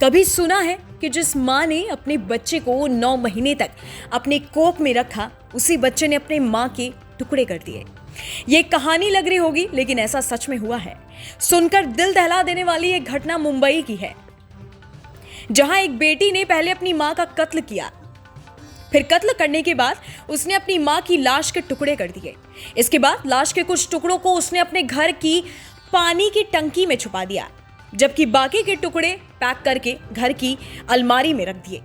कभी सुना है कि जिस माँ ने अपने बच्चे को 9 महीने तक अपने कोख में रखा, उसी बच्चे ने अपने माँ के टुकड़े कर दिए। ये कहानी लग रही होगी, लेकिन ऐसा सच में हुआ है। सुनकर दिल दहला देने वाली एक घटना मुंबई की है, जहां एक बेटी ने पहले अपनी माँ का कत्ल किया, फिर कत्ल करने के बाद उसने अपनी माँ की लाश के टुकड़े कर दिए। इसके बाद लाश के कुछ टुकड़ों को उसने अपने घर की पानी की टंकी में छुपा दिया, जबकि बाकी के टुकड़े पैक करके घर की अलमारी में रख दिए।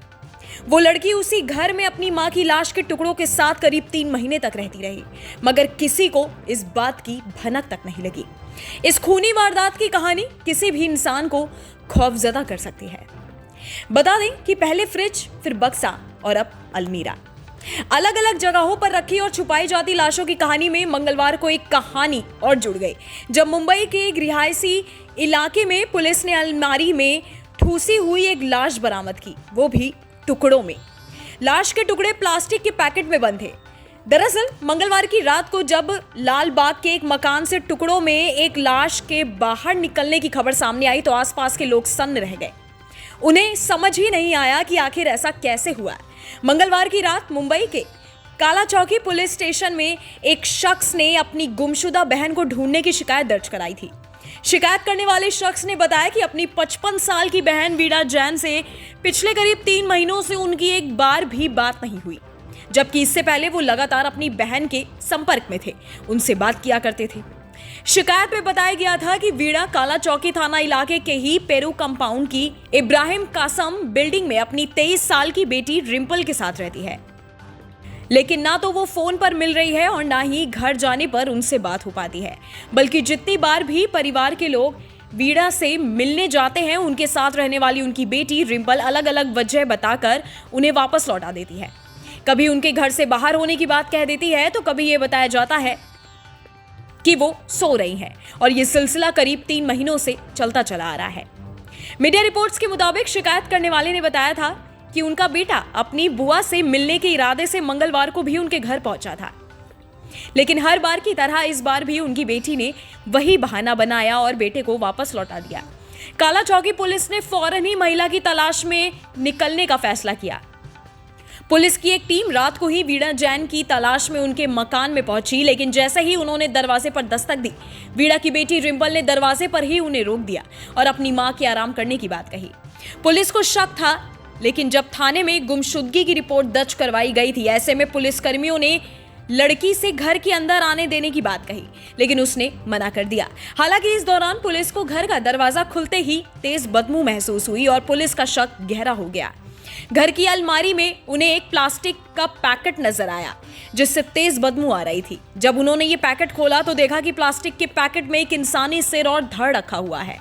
वो लड़की उसी घर में अपनी मां की लाश के टुकड़ों के साथ करीब 3 महीने तक रहती रही, मगर किसी को इस बात की भनक तक नहीं लगी। इस खूनी वारदात की कहानी किसी भी इंसान को खौफजदा कर सकती है। बता दें कि पहले फ्रिज, फिर बक्सा और अब अलमीरा। अलग अलग जगहों पर रखी और छुपाई जाती लाशों की कहानी में मंगलवार को एक कहानी और जुड़ गई, जब मुंबई के एक रिहायशी इलाके में पुलिस ने अलमारी में ठूसी हुई एक लाश बरामद की, वो भी टुकड़ों में। लाश के टुकड़े प्लास्टिक के पैकेट में बंद थे। दरअसल मंगलवार की रात को जब लालबाग के एक मकान से टुकड़ों में एक लाश के बाहर निकलने की खबर सामने आई, तो आसपास के लोग सन्न रह गए। उन्हें समझ ही नहीं आया कि आखिर ऐसा कैसे हुआ। मंगलवार की रात मुंबई के काला चौकी पुलिस स्टेशन में एक शख्स ने अपनी गुमशुदा बहन को ढूंढने की शिकायत दर्ज कराई थी। शिकायत करने वाले शख्स ने बताया कि अपनी 55 साल की बहन वीणा जैन से पिछले करीब 3 महीनों से उनकी एक बार भी बात नहीं हुई, जबकि इससे पहले वो लगातार अपनी बहन के संपर्क में थे, उनसे बात किया करते थे। शिकायत में बताया गया था कि वीणा काला चौकी थाना इलाके के ही पेरू कंपाउंड की इब्राहिम कासम बिल्डिंग में अपनी 23 साल की बेटी रिम्पल के साथ रहती है, लेकिन ना तो वो फोन पर मिल रही है और ना ही घर जाने पर उनसे बात हो पाती है, बल्कि जितनी बार भी परिवार के लोग वीणा से मिलने जाते हैं, उनके साथ रहने वाली उनकी बेटी रिम्पल अलग अलग वजह बताकर उन्हें वापस लौटा देती है। कभी उनके घर से बाहर होने की बात कह देती है, तो कभी ये बताया जाता है कि वो सो रही हैं, और ये सिलसिला करीब 3 महीनों से चलता चला आ रहा है। मीडिया रिपोर्ट्स के मुताबिक शिकायत करने वाले ने बताया था कि उनका बेटा अपनी बुआ से मिलने के इरादे से मंगलवार को भी उनके घर पहुंचा था, लेकिन हर बार की तरह इस बार भी उनकी बेटी ने वही बहाना बनाया और बेटे को वापस लौटा दिया। काला चौकी पुलिस ने फौरन ही महिला की तलाश में निकलने का फैसला किया। पुलिस की एक टीम रात को ही वीणा जैन की तलाश में उनके मकान में पहुंची, लेकिन जैसे ही उन्होंने दरवाजे पर दस्तक दी, वीणा की बेटी रिम्पल ने दरवाजे पर ही उन्हें रोक दिया और अपनी मां के आराम करने की बात कही। पुलिस को शक था, लेकिन जब थाने में गुमशुदगी की रिपोर्ट दर्ज करवाई गई थी, ऐसे में पुलिसकर्मियों ने लड़की से घर के अंदर आने देने की बात कही, लेकिन उसने मना कर दिया। हालांकि इस दौरान पुलिस को घर का दरवाजा खुलते ही तेज बदबू महसूस हुई और पुलिस का शक गहरा हो गया। घर की अलमारी में उन्हें एक प्लास्टिक का पैकेट नजर आया, जिससे तेज बदबू आ रही थी। जब उन्होंने ये पैकेट खोला तो देखा कि प्लास्टिक के पैकेट में एक इंसानी सिर और धड़ रखा हुआ है,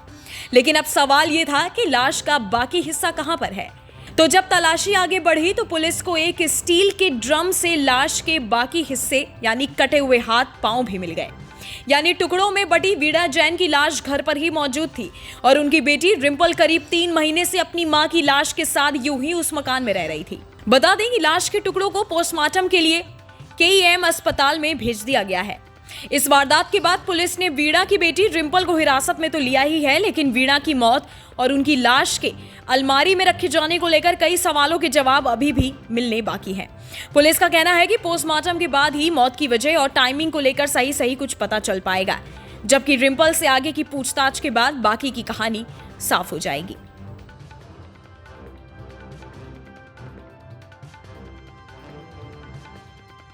लेकिन अब सवाल ये था कि लाश का बाकी हिस्सा कहां पर है। तो जब तलाशी आगे बढ़ी तो पुलिस को एक स्टील के ड्रम से लाश के बाकी हिस्से यानी कटे हुए हाथ पांव भी मिल गए। यानी टुकड़ों में बटी वीणा जैन की लाश घर पर ही मौजूद थी और उनकी बेटी रिम्पल करीब 3 महीने से अपनी मां की लाश के साथ यूं ही उस मकान में रह रही थी। बता दें कि लाश के टुकड़ों को पोस्टमार्टम के लिए KEM अस्पताल में भेज दिया गया है। इस वारदात के बाद पुलिस ने वीणा की बेटी रिम्पल को हिरासत में तो लिया ही है, लेकिन वीणा की मौत और उनकी लाश के अलमारी में रखे जाने को लेकर कई सवालों के जवाब अभी भी मिलने बाकी हैं। पुलिस का कहना है कि पोस्टमार्टम के बाद ही मौत की वजह और टाइमिंग को लेकर सही कुछ पता चल पाएगा, जबकि रिम्पल से आगे की पूछताछ के बाद बाकी की कहानी साफ हो जाएगी।